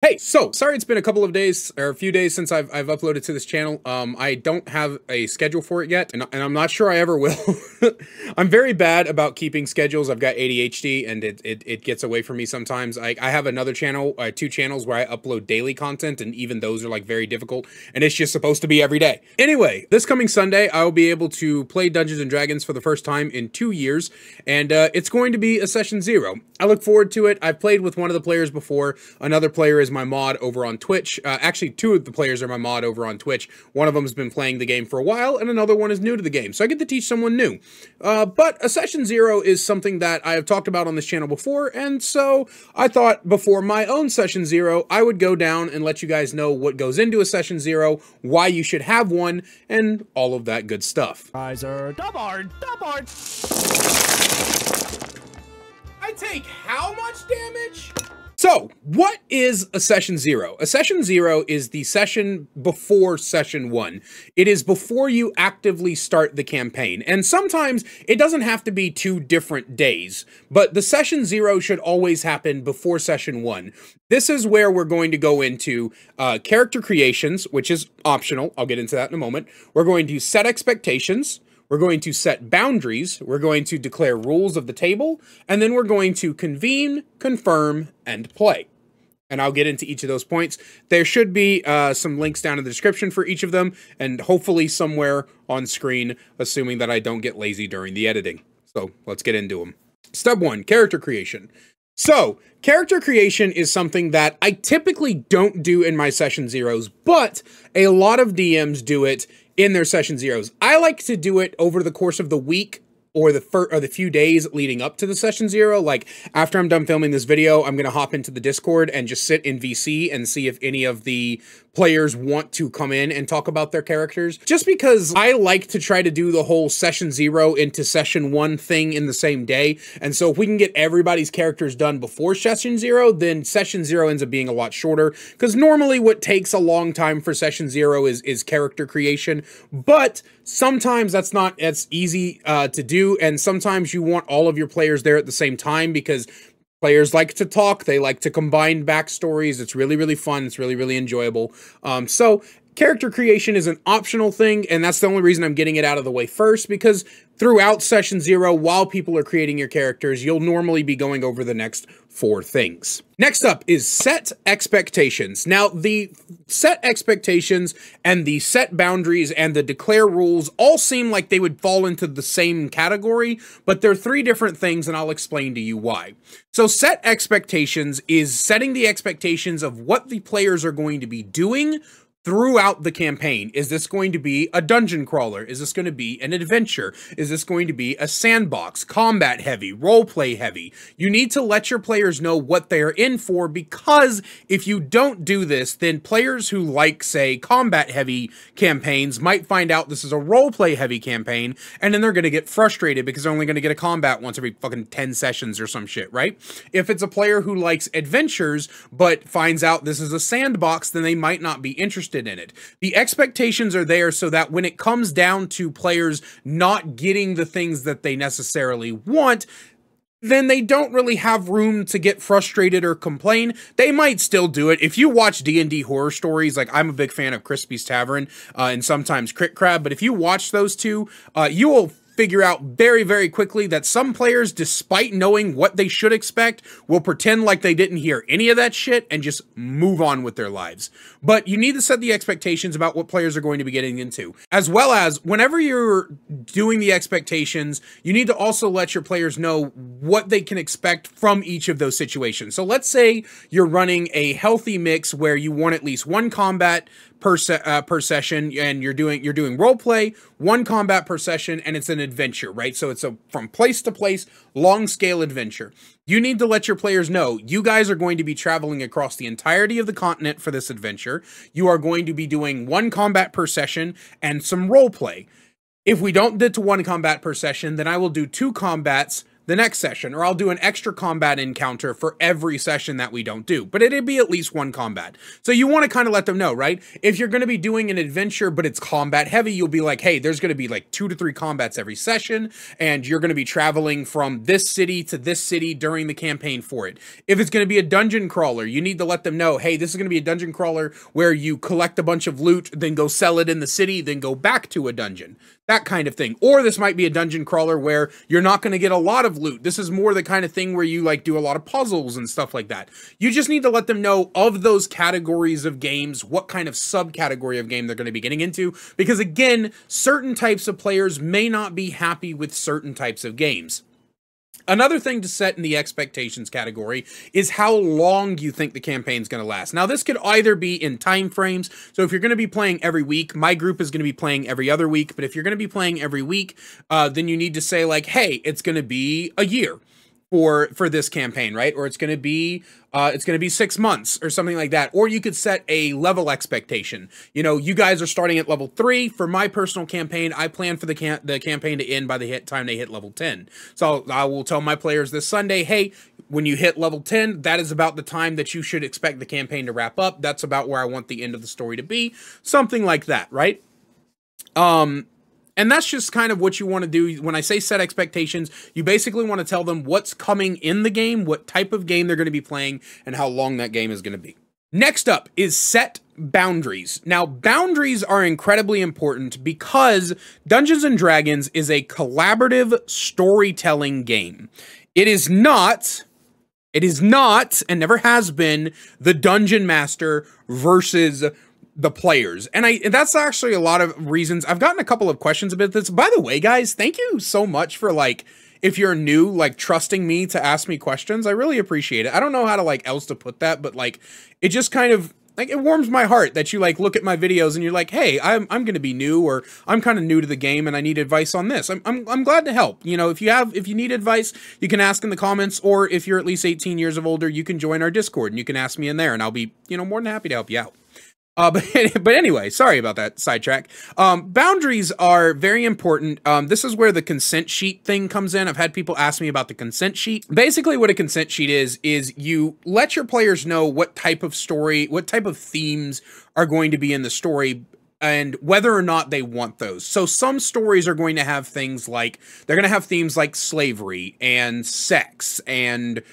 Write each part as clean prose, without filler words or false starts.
Hey, so sorry it's been a couple of days or a few days since I've uploaded to this channel. I don't have a schedule for it yet, and I'm not sure I ever will. I'm very bad about keeping schedules. I've got ADHD, and it gets away from me sometimes. I have another channel, two channels where I upload daily content, and even those are like very difficult, and it's just supposed to be every day. Anyway, this coming Sunday, I will be able to play Dungeons and Dragons for the first time in 2 years, and it's going to be a session 0. I look forward to it. I've played with one of the players before. Another player is my mod over on Twitch. Actually, two of the players are my mod over on Twitch. One of them has been playing the game for a while, and another one is new to the game, so I get to teach someone new. But a session 0 is something that I have talked about on this channel before, and so I thought before my own session 0, I would go down and let you guys know what goes into a session 0, why you should have one, and all of that good stuff. Riser, double. I take how much damage? So, what is a session 0? A session 0 is the session before session 1. It is before you actively start the campaign. And sometimes it doesn't have to be 2 different days, but the session 0 should always happen before session 1. This is where we're going to go into character creations, which is optional. I'll get into that in a moment. We're going to set expectations. We're going to set boundaries, we're going to declare rules of the table, and then we're going to convene, confirm, and play. And I'll get into each of those points. There should be some links down in the description for each of them, and hopefully somewhere on screen, assuming that I don't get lazy during the editing. So let's get into them. Step 1, character creation. So, character creation is something that I typically don't do in my session 0s, but a lot of DMs do it in their session 0s. I like to do it over the course of the week or the few days leading up to the session 0. Like, after I'm done filming this video, I'm going to hop into the Discord and just sit in VC and see if any of the players want to come in and talk about their characters. Just because I like to try to do the whole session 0 into session 1 thing in the same day. And so if we can get everybody's characters done before session 0, then session 0 ends up being a lot shorter. Because normally what takes a long time for session 0 is character creation. But sometimes that's not as easy to do. And sometimes you want all of your players there at the same time because players like to talk, they like to combine backstories. It's really, really fun. It's really, really enjoyable. So character creation is an optional thing, and that's the only reason I'm getting it out of the way first, because throughout session 0, while people are creating your characters, you'll normally be going over the next 4 things. Next up is set expectations. Now, the set expectations and the set boundaries and the declare rules all seem like they would fall into the same category, but they're 3 different things, and I'll explain to you why. So set expectations is setting the expectations of what the players are going to be doing throughout the campaign. Is this going to be a dungeon crawler? Is this going to be an adventure? Is this going to be a sandbox, combat heavy, roleplay heavy? You need to let your players know what they're in for, because if you don't do this, then players who like, say, combat heavy campaigns might find out this is a roleplay heavy campaign, and then they're going to get frustrated because they're only going to get a combat once every fucking 10 sessions or some shit, right? If it's a player who likes adventures but finds out this is a sandbox, then they might not be interested in it. The expectations are there so that when it comes down to players not getting the things that they necessarily want, then they don't really have room to get frustrated or complain. They might still do it. If you watch D&D horror stories, like I'm a big fan of Crispy's Tavern and sometimes Crit Crab, but if you watch those two, you will figure out very, very quickly that some players, despite knowing what they should expect, will pretend like they didn't hear any of that shit and just move on with their lives. But you need to set the expectations about what players are going to be getting into. As well as, whenever you're doing the expectations, you need to also let your players know what they can expect from each of those situations. So let's say you're running a healthy mix where you want at least 1 combat per session, and you're doing role play, 1 combat per session, and it's an adventure, right? So it's a from place to place, long scale adventure. You need to let your players know you guys are going to be traveling across the entirety of the continent for this adventure. You are going to be doing 1 combat per session and some role play. If we don't get to 1 combat per session, then I will do 2 combats, the next session, or I'll do an extra combat encounter for every session that we don't do, but it'd be at least one combat. So you want to kind of let them know, right? If you're going to be doing an adventure, but it's combat heavy, you'll be like, hey, there's going to be like 2 to 3 combats every session, and you're going to be traveling from this city to this city during the campaign for it. If it's going to be a dungeon crawler, you need to let them know, hey, this is going to be a dungeon crawler where you collect a bunch of loot, then go sell it in the city, then go back to a dungeon. That kind of thing. Or this might be a dungeon crawler where you're not going to get a lot of loot. This is more the kind of thing where you like do a lot of puzzles and stuff like that. You just need to let them know of those categories of games, what kind of subcategory of game they're going to be getting into. Because again, certain types of players may not be happy with certain types of games. Another thing to set in the expectations category is how long you think the campaign's going to last. Now, this could either be in time frames. So if you're going to be playing every week, my group is going to be playing every other week. But if you're going to be playing every week, then you need to say like, hey, it's going to be a year for this campaign, right? Or it's going to be 6 months or something like that. Or you could set a level expectation. You know, you guys are starting at level 3. For my personal campaign, I plan for the campaign to end by the time they hit level 10. So I will tell my players this Sunday, hey, when you hit level 10, that is about the time that you should expect the campaign to wrap up. That's about where I want the end of the story to be. Something like that, right? And that's just kind of what you want to do. When I say set expectations, you basically want to tell them what's coming in the game, what type of game they're going to be playing, and how long that game is going to be. Next up is set boundaries. Now, boundaries are incredibly important because Dungeons & Dragons is a collaborative storytelling game. It is not, and never has been, the Dungeon Master versus the players. And that's actually a lot of reasons. I've gotten a couple of questions about this. By the way, guys, thank you so much for like, if you're new, like trusting me to ask me questions. I really appreciate it. I don't know how to like else to put that, but like, it just kind of like, it warms my heart that you like look at my videos and you're like, hey, I'm going to be new, or I'm kind of new to the game and I need advice on this. I'm glad to help. You know, if you need advice, you can ask in the comments, or if you're at least 18 years of older, you can join our Discord and you can ask me in there and I'll be, you know, more than happy to help you out. But anyway, sorry about that sidetrack. Boundaries are very important. This is where the consent sheet thing comes in. I've had people ask me about the consent sheet. Basically, what a consent sheet is you let your players know what type of story, what type of themes are going to be in the story, and whether or not they want those. So some stories are going to have things like, they're going to have themes like slavery and sex and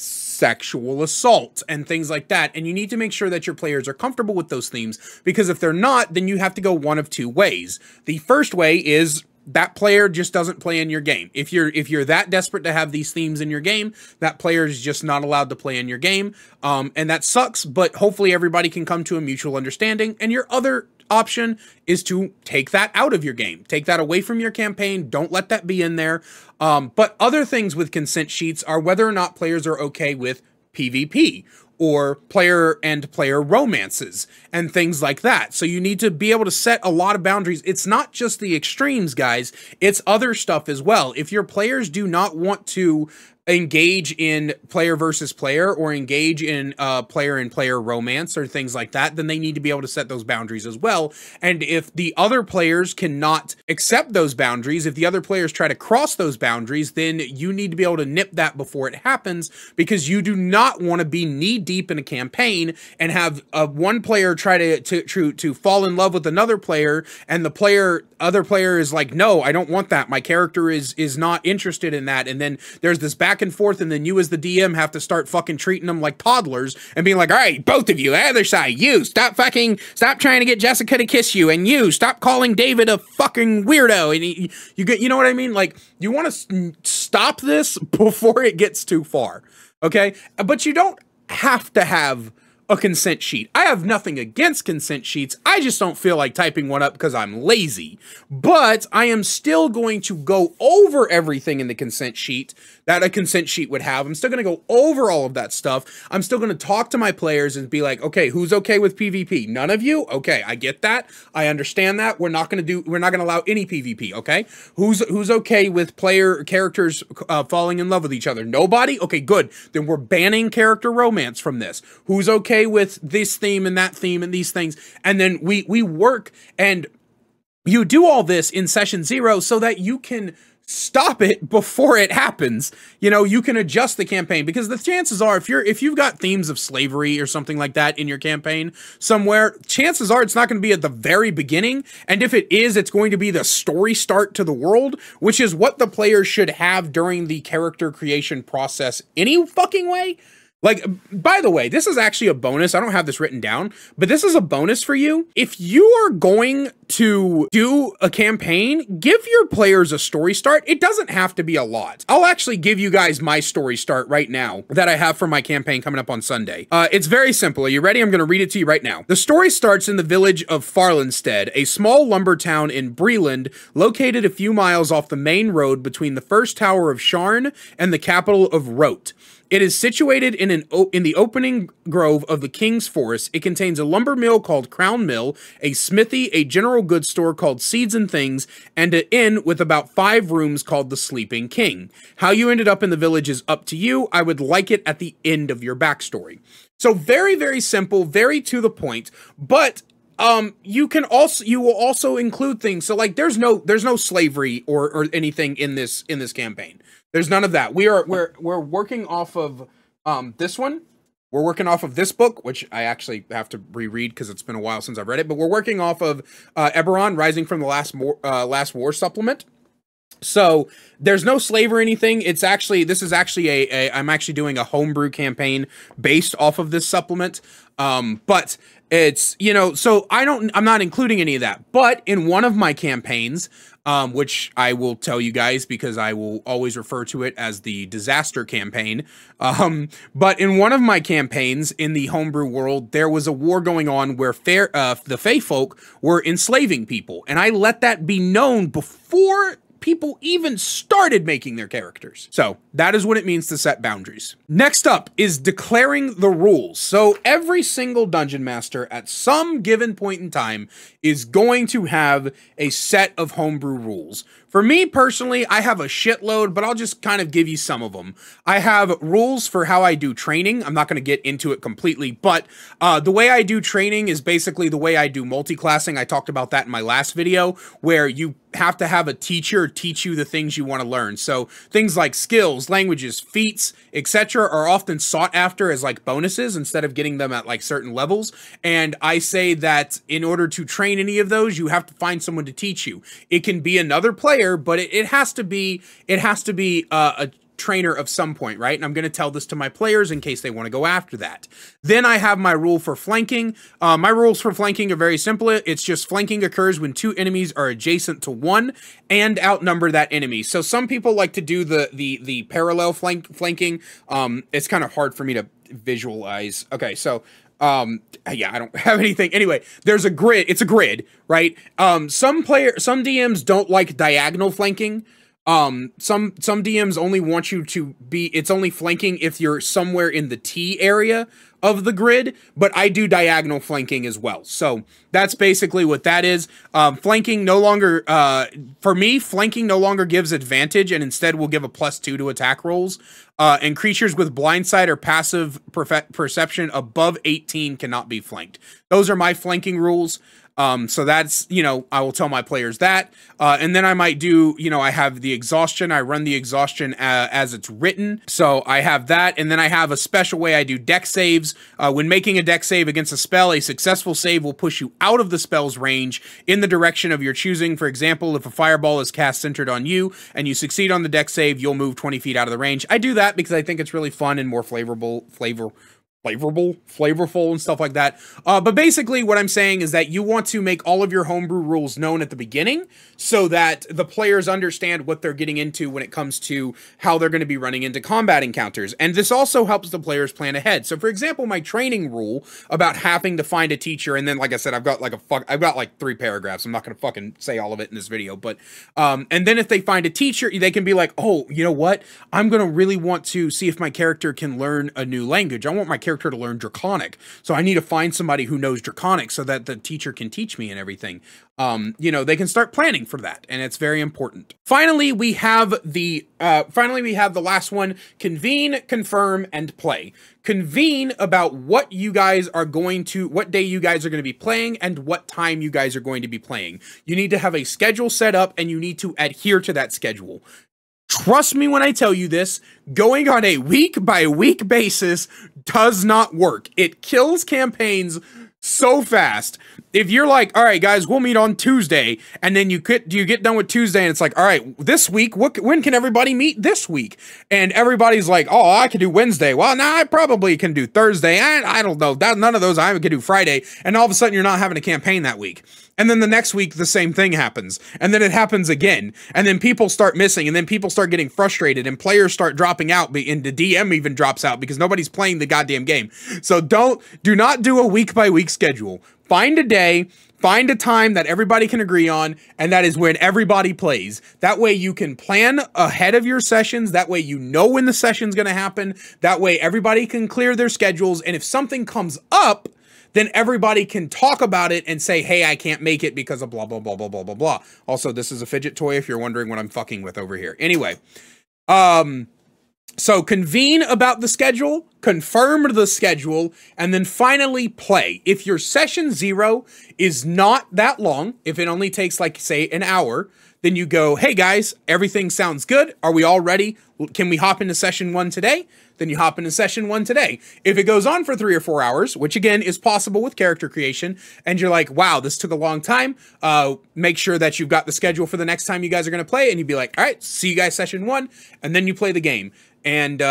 sexual assault and things like that, and you need to make sure that your players are comfortable with those themes, because if they're not, then you have to go one of two ways. The first way is that player just doesn't play in your game. If you're that desperate to have these themes in your game, that player is just not allowed to play in your game, and that sucks, but hopefully everybody can come to a mutual understanding. And your other option is to take that out of your game. Take that away from your campaign. Don't let that be in there. But other things with consent sheets are whether or not players are okay with PvP or player romances and things like that. So you need to be able to set a lot of boundaries. It's not just the extremes, guys. It's other stuff as well. If your players do not want to engage in player versus player or engage in player and player romance or things like that, then they need to be able to set those boundaries as well. And if the other players cannot accept those boundaries, if the other players try to cross those boundaries, then you need to be able to nip that before it happens, because you do not want to be knee deep in a campaign and have one player try to fall in love with another player, and the other player is like, no, I don't want that. My character is not interested in that. And then there's this back and forth, and then you as the DM have to start fucking treating them like toddlers and being like, all right, both of you, other side, you stop trying to get Jessica to kiss you, and you stop calling David a fucking weirdo, and you know what I mean? Like, you want to stop this before it gets too far, okay? But you don't have to have a consent sheet. I have nothing against consent sheets. I just don't feel like typing one up because I'm lazy. But I am still going to go over everything in the consent sheet that a consent sheet would have. I'm still going to go over all of that stuff. I'm still going to talk to my players and be like, okay, who's okay with PvP? None of you? Okay, I get that. I understand that. We're not going to allow any PvP, okay? Who's okay with characters falling in love with each other? Nobody? Okay, good. Then we're banning character romance from this. Who's okay with this theme and that theme and these things? And then we work, and you do all this in session 0 so that you can stop it before it happens. You know, you can adjust the campaign, because the chances are, if you've got themes of slavery or something like that in your campaign somewhere, chances are it's not going to be at the very beginning, and if it is, it's going to be the story start to the world, which is what the players should have during the character creation process any fucking way. Like, by the way, this is actually a bonus. I don't have this written down, but this is a bonus for you. If you are going to do a campaign, give your players a story start. It doesn't have to be a lot. I'll actually give you guys my story start right now that I have for my campaign coming up on Sunday. It's very simple. Are you ready? I'm going to read it to you right now. The story starts in the village of Farlandstead, a small lumber town in Breland, located a few miles off the main road between the first tower of Sharn and the capital of Rote. It is situated in the opening grove of the King's Forest. It contains a lumber mill called Crown Mill, a smithy, a general goods store called Seeds and Things, and an inn with about 5 rooms called the Sleeping King. How you ended up in the village is up to you. I would like it at the end of your backstory. So very, very simple, very to the point, but you will also include things. So like there's no slavery or anything in this campaign. There's none of that. We're working off of this one. We're working off of this book, which I actually have to reread because it's been a while since I've read it, but we're working off of Eberron Rising from the Last War supplement. So there's no slave or anything. This is actually I'm actually doing a homebrew campaign based off of this supplement. But it's, you know, so I'm not including any of that, but in one of my campaigns, which I will tell you guys because I will always refer to it as the disaster campaign. But in one of my campaigns in the homebrew world, there was a war going on where the Fey folk were enslaving people, and I let that be known before people even started making their characters. So that is what it means to set boundaries. Next up is declaring the rules. So every single dungeon master at some given point in time is going to have a set of homebrew rules. For me personally, I have a shitload, but I'll just kind of give you some of them. I have rules for how I do training. I'm not going to get into it completely, but the way I do training is basically the way I do multi-classing. I talked about that in my last video, where you have to have a teacher teach you the things you want to learn. So things like skills, languages, feats, etc. are often sought after as like bonuses instead of getting them at like certain levels. And I say that in order to train any of those, you have to find someone to teach you. It can be another player, but it has to be a trainer of some point, right? And I'm going to tell this to my players in case they want to go after that. Then I have my rule for flanking. My rules for flanking are very simple. It's just flanking occurs when 2 enemies are adjacent to 1 and outnumber that enemy. So some people like to do the parallel flanking. It's kind of hard for me to visualize. Okay, so yeah, I don't have anything. Anyway, there's a grid. It's a grid, right? Some DMs don't like diagonal flanking. Some DMs only want you to be, it's only flanking if you're somewhere in the T area of the grid, but I do diagonal flanking as well. So that's basically what that is. Flanking no longer, for me, flanking no longer gives advantage and instead will give a +2 to attack rolls. And creatures with blindside or passive perception above 18 cannot be flanked. Those are my flanking rules. So that's, you know, I will tell my players that, and then I might do, you know, I have the exhaustion. I run the exhaustion as it's written. So I have that. And then I have a special way I do deck saves. When making a deck save against a spell, a successful save will push you out of the spell's range in the direction of your choosing. For example, if a fireball is cast centered on you and you succeed on the deck save, you'll move 20 feet out of the range. I do that because I think it's really fun and more flavorful and stuff like that. But basically what I'm saying is that you want to make all of your homebrew rules known at the beginning so that the players understand what they're getting into when it comes to how they're going to be running into combat encounters. And this also helps the players plan ahead. So for example, my training rule about having to find a teacher, and then like I said, I've got like 3 paragraphs. I'm not going to fucking say all of it in this video, but and then if they find a teacher, they can be like, oh, you know what? I'm going to really want to see if my character can learn a new language. I want my character character to learn Draconic. So I need to find somebody who knows Draconic so that the teacher can teach me and everything. You know, they can start planning for that, and it's very important. Finally, we have the last one: convene, confirm, and play. Convene about what you guys are going to, what day you guys are going to be playing, and what time you guys are going to be playing. You need to have a schedule set up, and you need to adhere to that schedule. Trust me when I tell you this, going on a week-by-week basis does not work. It kills campaigns so fast. If you're like, all right, guys, we'll meet on Tuesday, and then you get done with Tuesday, and it's like, all right, this week, when can everybody meet this week? And everybody's like, oh, I can do Wednesday. Well, now I probably can do Thursday. I don't know. None of those I can do Friday. And all of a sudden, you're not having a campaign that week. And then the next week, the same thing happens. And then it happens again. And then people start missing. And then people start getting frustrated. And players start dropping out. And the DM even drops out because nobody's playing the goddamn game. So do not do a week-by-week schedule. Find a day. Find a time that everybody can agree on, and that is when everybody plays. That way you can plan ahead of your sessions. That way you know when the session's going to happen. That way everybody can clear their schedules. And if something comes up, then everybody can talk about it and say, hey, I can't make it because of blah, blah, blah, blah, blah, blah, blah. Also, this is a fidget toy if you're wondering what I'm fucking with over here. Anyway, so convene about the schedule, confirm the schedule, and then finally play. If your session 0 is not that long, if it only takes like, say, an hour, then you go, hey guys, everything sounds good. Are we all ready? Can we hop into session 1 today? Then you hop into session 1 today. If it goes on for 3 or 4 hours, which again is possible with character creation, and you're like, wow, this took a long time, make sure that you've got the schedule for the next time you guys are going to play, and you'd be like, all right, see you guys session 1, and then you play the game. And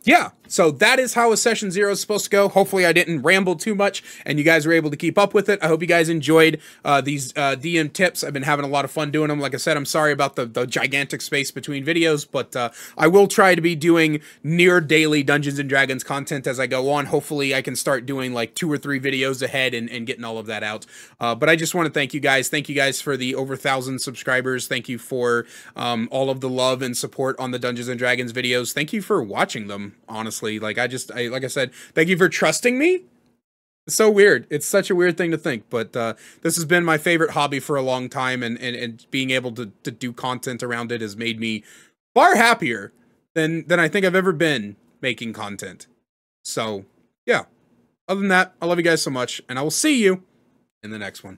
yeah, so that is how a session 0 is supposed to go. Hopefully I didn't ramble too much and you guys were able to keep up with it. I hope you guys enjoyed these DM tips. I've been having a lot of fun doing them. Like I said, I'm sorry about the gigantic space between videos, but I will try to be doing near daily Dungeons and Dragons content as I go on. Hopefully I can start doing like 2 or 3 videos ahead and getting all of that out. But I just want to thank you guys. Thank you guys for the over 1,000 subscribers. Thank you for all of the love and support on the Dungeons and Dragons videos. Thank you for watching them, honestly. Like I said, thank you for trusting me. It's so weird. It's such a weird thing to think, but this has been my favorite hobby for a long time, and being able to do content around it has made me far happier than I think I've ever been making content. So yeah, other than that, I love you guys so much, and I will see you in the next one.